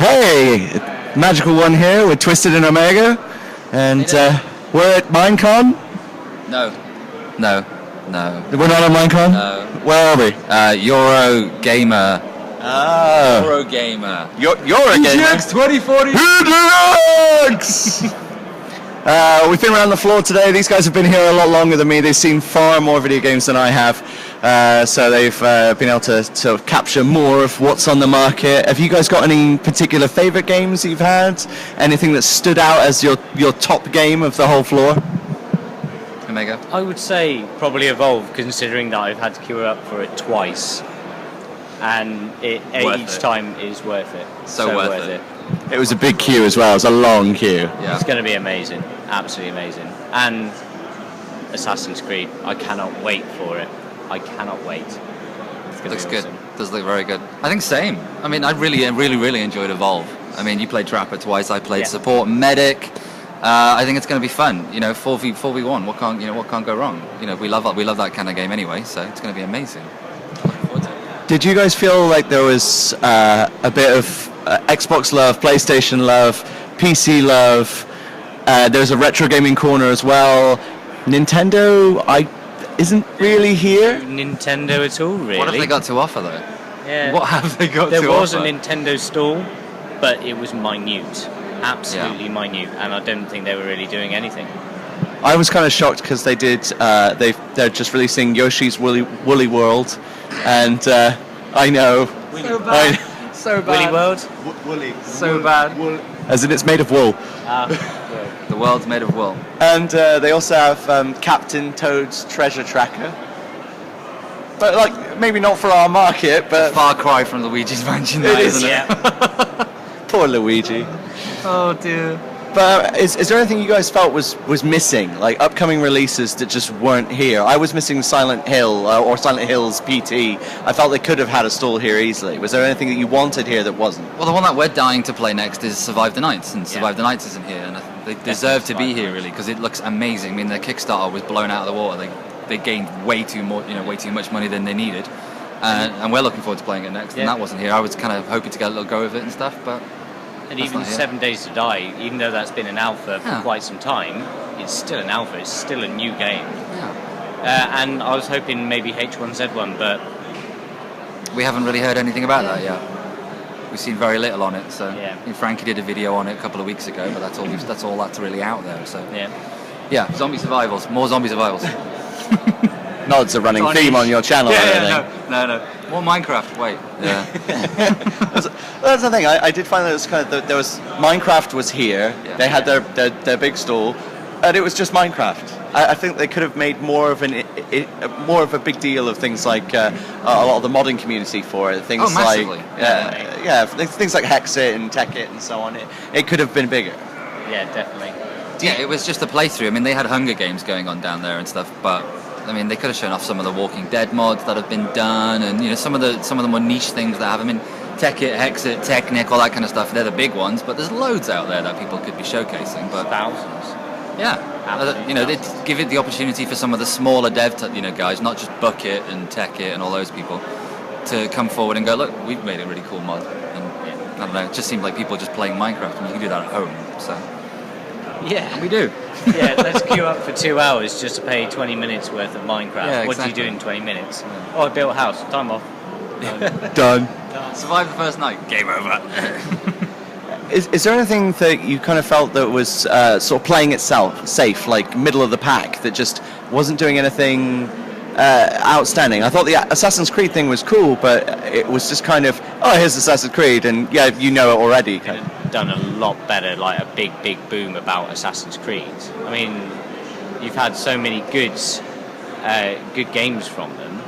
Hey, TheMajikelOne here with Twisted and Omega, and we're at Minecon. No. We're not at Minecon? No. Where are we? Eurogamer. Ah. Eurogamer. Eurogamer? EGX 2040. EGX! We've been around the floor today. These guys have been here a lot longer than me. They've seen far more video games than I have. So they've been able to sort of capture more of what's on the market. Have you guys got any particular favorite games you've had? Anything that stood out as your top game of the whole floor? Omega? I would say probably Evolve, considering that I've had to queue up for it twice. And each time is worth it. So worth it. It was a big queue as well. It was a long queue. Yeah. It's going to be amazing. Absolutely amazing. And Assassin's Creed, I cannot wait for it. I cannot wait. It looks good. Does look very good. I think same. I mean, I really enjoyed Evolve. I mean, you played Trapper twice. I played Support, Medic. I think it's going to be fun. 4v1. What can't go wrong? We love that kind of game anyway. So it's going to be amazing. Looking forward to it. Did you guys feel like there was a bit of Xbox love, PlayStation love, PC love? There's a retro gaming corner as well. Nintendo, isn't really here. Nintendo at all, really. What have they got to offer though? Yeah. What have they got to offer? There was a Nintendo stall, but it was minute, absolutely minute, and I don't think they were really doing anything. I was kind of shocked because they did. They're just releasing Yoshi's Woolly World, and I know. So bad. So bad. Willy World. Woolly. So bad. As in, it's made of wool. The world's made of wool. And they also have Captain Toad's Treasure Tracker. But maybe not for our market, but Far cry from Luigi's Mansion, isn't it? Yeah. Poor Luigi. Oh dear. But is there anything you guys felt was missing, like upcoming releases that just weren't here? I was missing Silent Hill or Silent Hills PT. I felt they could have had a stall here easily. Was there anything that you wanted here that wasn't? Well, the one that we're dying to play next is Survive the Nights, and Survive the Nights isn't here, and I think they deserve to be here really because it looks amazing. I mean, their Kickstarter was blown out of the water. They gained way too much money than they needed, and we're looking forward to playing it next. And that wasn't here. I was kind of hoping to get a little go of it and stuff, but. And even 7 Days to Die, even though that's been an alpha for quite some time, it's still an alpha. It's still a new game. Yeah. And I was hoping maybe H1Z1, but we haven't really heard anything about that yet. We've seen very little on it. So Frankie did a video on it a couple of weeks ago, but that's all that's really out there. So yeah, zombie survivals, more zombie survivals. Nod's a running theme on your channel. No. More Minecraft. Wait. Yeah. That's the thing. I did find that it was kind of there was Minecraft was here. Yeah. They had their big stall, and it was just Minecraft. I think they could have made more of a big deal of things like a lot of the modding community for it. Things massively. Things like Hexit and Techit and so on. It could have been bigger. Yeah, definitely. Yeah, it was just a playthrough. I mean, they had Hunger Games going on down there and stuff, but. I mean, they could have shown off some of the Walking Dead mods that have been done, and some of the more niche things that have. I mean, Techit, Hexit, Technic, all that kind of stuff. They're the big ones, but there's loads out there that people could be showcasing. But thousands. Yeah, they give it the opportunity for some of the smaller dev, guys, not just Bucket and Techit and all those people, to come forward and go, look, we've made a really cool mod. And I don't know, it just seemed like people just playing Minecraft, and you can do that at home. So yeah, and we do. Yeah, let's queue up for 2 hours just to pay 20 minutes worth of Minecraft. Yeah, what do you do in 20 minutes? Oh, I built a house. Time off. Done. Survive the first night. Game over. Is there anything that you kind of felt that was sort of playing itself safe, like middle of the pack, that just wasn't doing anything outstanding? I thought the Assassin's Creed thing was cool, but it was just kind of, here's Assassin's Creed, and you know it already. Done a lot better, like a big boom about Assassin's Creed. I mean, you've had so many good games from them,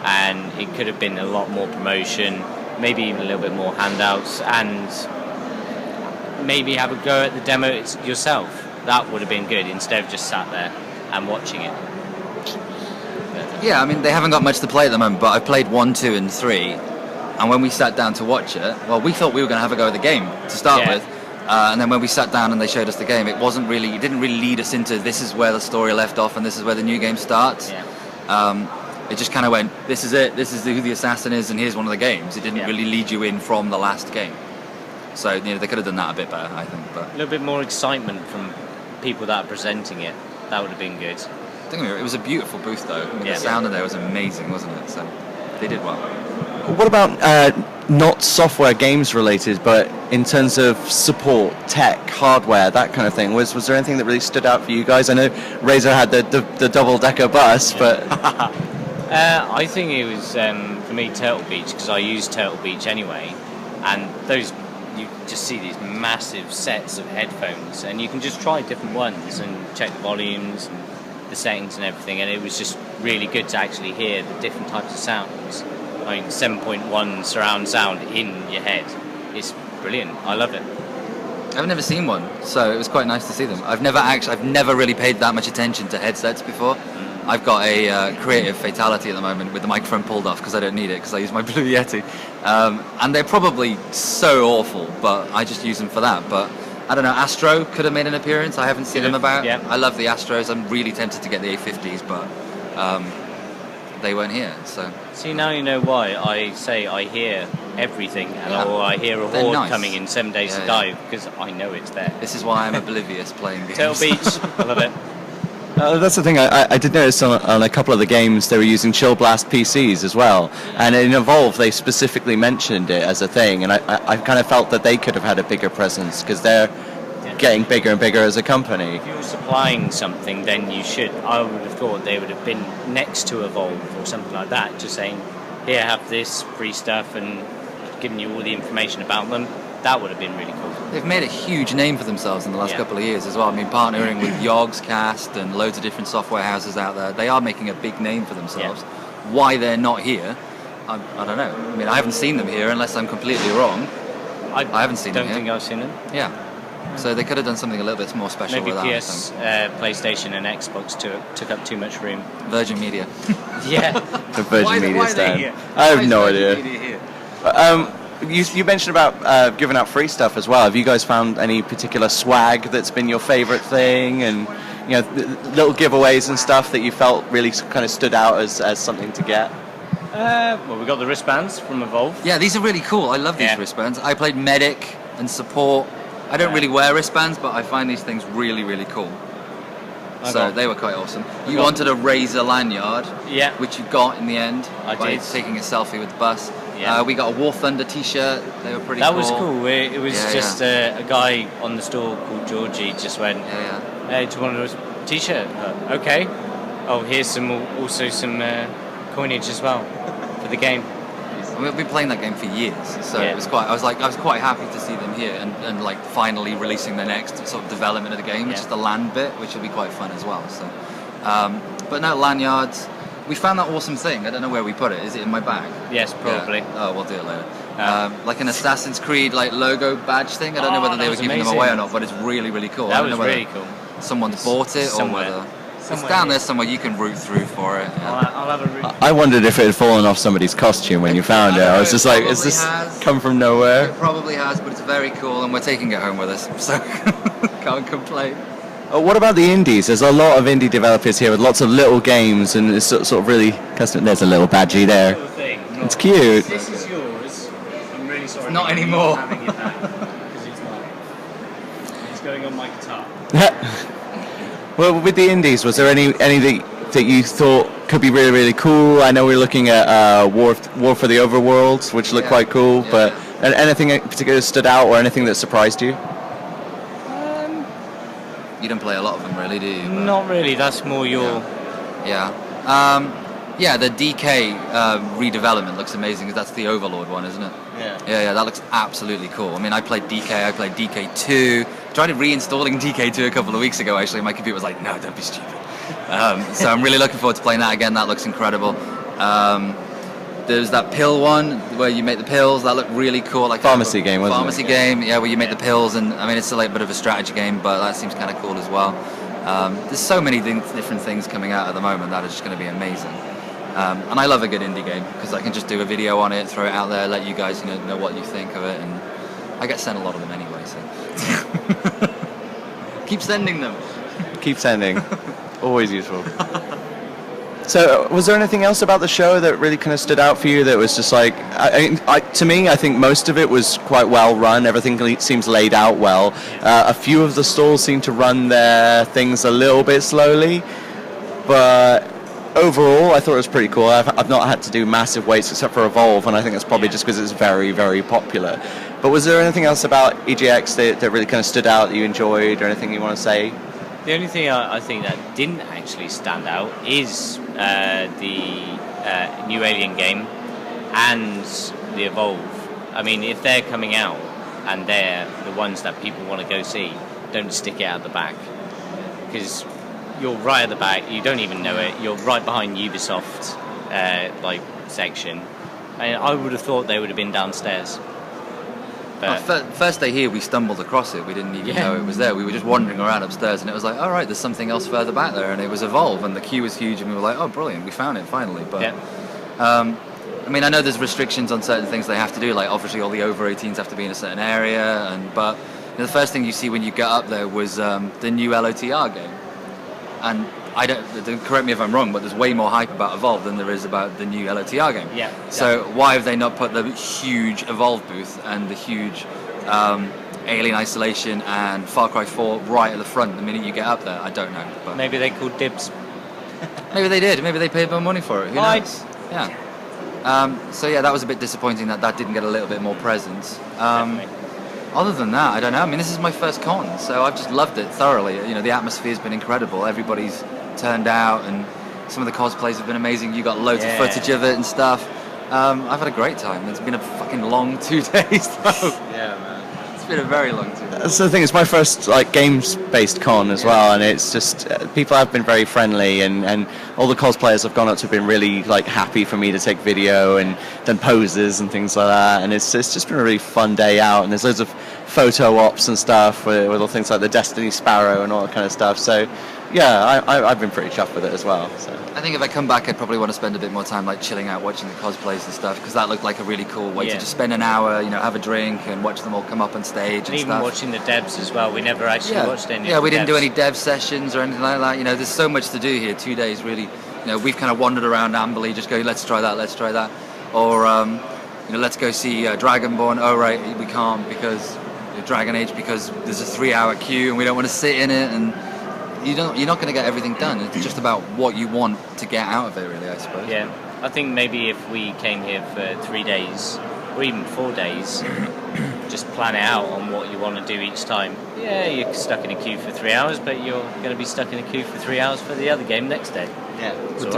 and it could have been a lot more promotion, maybe even a little bit more handouts, and maybe have a go at the demo yourself. That would have been good instead of just sat there and watching it. Yeah, I mean, they haven't got much to play at the moment, but I've played 1, 2, and 3. And when we sat down to watch it, well, we thought we were going to have a go at the game to start with. And then when we sat down and they showed us the game, it didn't really lead us into this is where the story left off and this is where the new game starts. Yeah. It just kind of went, this is it, this is who the assassin is, and here's one of the games. It didn't really lead you in from the last game. So they could have done that a bit better, I think. But A little bit more excitement from people that are presenting it. That would have been good. don't get me wrong, it was a beautiful booth though. I mean, Yeah. the sound in there was amazing, wasn't it? So they did well. What about not software games related, but in terms of support, tech, hardware, that kind of thing? Was there anything that really stood out for you guys? I know Razer had the double-decker bus, but I think it was, for me, Turtle Beach, because I use Turtle Beach anyway, and you just see these massive sets of headphones, and you can just try different ones and check the volumes and the settings and everything, and it was just really good to actually hear the different types of sounds. I mean, 7.1 surround sound in your head. It's brilliant. I love it. I've never seen one, so it was quite nice to see them. I've never really paid that much attention to headsets before. I've got a creative fatality at the moment with the microphone pulled off because I don't need it because I use my Blue Yeti. And they're probably so awful, but I just use them for that. But I don't know, Astro could have made an appearance. I haven't seen them about. Yeah. I love the Astros. I'm really tempted to get the A50s, but they weren't here. So See, now you know why I say I hear everything, or I hear a They're horde nice. coming in 7 days to dive, because I know it's there. this is why I'm oblivious playing games. Turtle Beach, I love it. that's the thing. I did notice on a couple of the games they were using Chillblast PCs as well, and in Evolve they specifically mentioned it as a thing, and I kind of felt that they could have had a bigger presence because they're getting bigger and bigger as a company. If you were supplying something, then you should. I would have thought they would have been next to Evolve or something like that, just saying, here, have this free stuff, and giving you all the information about them. That would have been really cool. They've made a huge name for themselves in the last Yeah. couple of years as well. I mean, partnering with Yogs Cast and loads of different software houses out there. They are making a big name for themselves. Why they're not here, I don't know. I mean, I haven't seen them here unless I'm completely wrong. I haven't seen them Don't here. think I've seen them. Yeah. So they could have done something a little bit more special Maybe with that. I PS, PlayStation, and Xbox took up too much room. think. Virgin Media. Yeah. The Virgin Why Media are they stand. here? I have Why is no Virgin idea. Media here? You mentioned about giving out free stuff as well. Have you guys found any particular swag that's been your favourite thing, and little giveaways and stuff that you felt really kind of stood out as something to get? Well, we got the wristbands from Evolve. Yeah, these are really cool. I love these Yeah. wristbands. I played Medic and Support. I don't really wear wristbands, but I find these things really, really cool. So they were quite awesome. You got- wanted a Razer lanyard, Yeah. which you got in the end I by did. taking a selfie with the bus. Yeah. We got a War Thunder t-shirt. They were pretty That cool. was cool. It was Yeah, just a guy on the store called Georgie just went, Yeah, hey, do you want a t-shirt? Okay. Oh, here's also some coinage as well for the game. And we've been playing that game for years, so Yeah. it was quite. I was quite happy to see them here and like finally releasing the next sort of development of the game, which Yeah. is the land bit, which will be quite fun as well. So, but no lanyards. We found that awesome thing. I don't know where we put it. Is it in my bag? Yes, probably. Yeah. Oh, we'll do it later. Like an Assassin's Creed like logo badge thing. I don't know Oh, whether that they were was giving them amazing. away or not, but it's really, really cool. I That don't was know whether really cool. someone's bought it Somewhere. or whether it's Somewhere down here. there somewhere. You can root through for it. Yeah. I'll have a read. I wondered if it had fallen off somebody's costume when you found it. I I know, was just it like, is probably this has. come from nowhere? It probably has, but it's very cool, and we're taking it home with us, so can't complain. What about the indies? There's a lot of indie developers here with lots of little games, and it's sort of really custom. There's a little badgie there. Little thing. It's cute. This is yours. I'm really sorry. Not but I'm anymore. having it back because it's mine. It's going on my guitar. Well, with the indies, was there anything that you thought could be really, really cool? I know we're looking at War for the Overworld, which looked Yeah. quite cool, Yeah, but anything in particular stood out, or anything that surprised you? You don't play a lot of them, really, do you? But- Not really. That's more your. Yeah. Yeah, the DK redevelopment looks amazing, because that's the Overlord one, isn't it? Yeah. Yeah, that looks absolutely cool. I mean, I played DK, I played DK2. Tried reinstalling DK2 a couple of weeks ago, actually. My computer was like, no, don't be stupid. So I'm really looking forward to playing that again. That looks incredible. There's that pill one where you make the pills. That looked really cool. Like Pharmacy game, wasn't it? Pharmacy game, yeah, where you make the pills. And I mean, it's a like bit of a strategy game, but that seems kind of cool as well. There's so many different things coming out at the moment that are just going to be amazing. And I love a good indie game because I can just do a video on it, throw it out there, let you guys know what you think of it, and I get sent a lot of them anyway. So keep sending them. Keep sending. Always useful. So, was there anything else about the show that really kind of stood out for you that was just like, to me, I think most of it was quite well run. Everything seems laid out well. A few of the stalls seem to run their things a little bit slowly, but overall, I thought it was pretty cool. I've not had to do massive waits except for Evolve, and I think that's probably just because it's very, very popular. But was there anything else about EGX that really kind of stood out that you enjoyed, or anything you want to say? The only thing I think that didn't actually stand out is the new Alien game and the Evolve. I mean, if they're coming out and they're the ones that people want to go see, don't stick it at the back, because you're right at the back, you don't even know it, you're right behind Ubisoft section. I would have thought they would have been downstairs. First day here, we stumbled across it. We didn't even know it was there. We were just wandering around upstairs, and it was like, all right, there's something else further back there, and it was Evolve, and the queue was huge, and we were like, oh, brilliant, we found it finally. But I mean, I know there's restrictions on certain things they have to do, like obviously all the over 18s have to be in a certain area, but the first thing you see when you get up there was the new LOTR game, and correct me if I'm wrong, but there's way more hype about Evolve than there is about the new LOTR game. Yeah. So why have they not put the huge Evolve booth and the huge Alien Isolation and Far Cry 4 right at the front the minute you get up there? I don't know. But maybe they called dibs. Maybe they did. Maybe they paid more money for it. Who Right. knows? Yeah. So yeah, that was a bit disappointing that didn't get a little bit more presence. Other than that, I don't know. I mean, this is my first con, so I've just loved it thoroughly. You know, the atmosphere's been incredible. Everybody's turned out, and some of the cosplays have been amazing. You got loads of footage of it and stuff. I've had a great time. It's been a fucking long 2 days, though. Yeah, man. It's been a very long 2 days. That's the thing. It's my first games-based con as well, and it's just people have been very friendly, and all the cosplayers I've gone up to have been really happy for me to take video and done poses and things like that. And it's just been a really fun day out. And there's loads of photo ops and stuff with all things like the Destiny Sparrow and all that kind of stuff. So yeah, I've been pretty chuffed with it as well. So I think if I come back, I'd probably want to spend a bit more time chilling out, watching the cosplays and stuff, because that looked like a really cool way to just spend an hour, have a drink and watch them all come up on stage and even stuff. Watching the devs as well. We never actually watched any. Yeah, we didn't do any dev sessions or anything like that. There's so much to do here. 2 days really. We've kind of wandered around ambly, just going, let's try that, or let's go see Dragonborn. Oh right, we can't because Dragon Age, because there's a 3-hour queue and we don't want to sit in it, and you're not going to get everything done. It's just about what you want to get out of it, really, I suppose. Yeah, I think maybe if we came here for 3 days or even 4 days, just plan it out on what you want to do each time. Yeah, you're stuck in a queue for 3 hours, but you're going to be stuck in a queue for 3 hours for the other game next day. Yeah,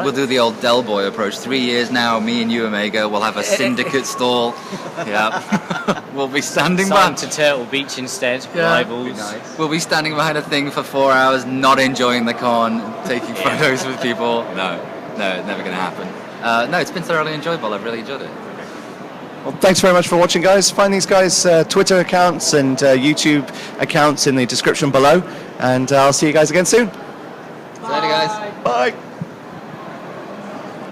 we'll do the old Del Boy approach. 3 years now, me and you, Omega, we'll have a syndicate stall. Yeah, we'll be standing behind to Turtle Beach instead. Rivals. Nice. We'll be standing behind a thing for 4 hours, not enjoying the con, taking photos with people. No, never going to happen. No, it's been thoroughly enjoyable. I've really enjoyed it. Well, thanks very much for watching, guys. Find these guys' Twitter accounts and YouTube accounts in the description below, and I'll see you guys again soon. Later, guys. Bye.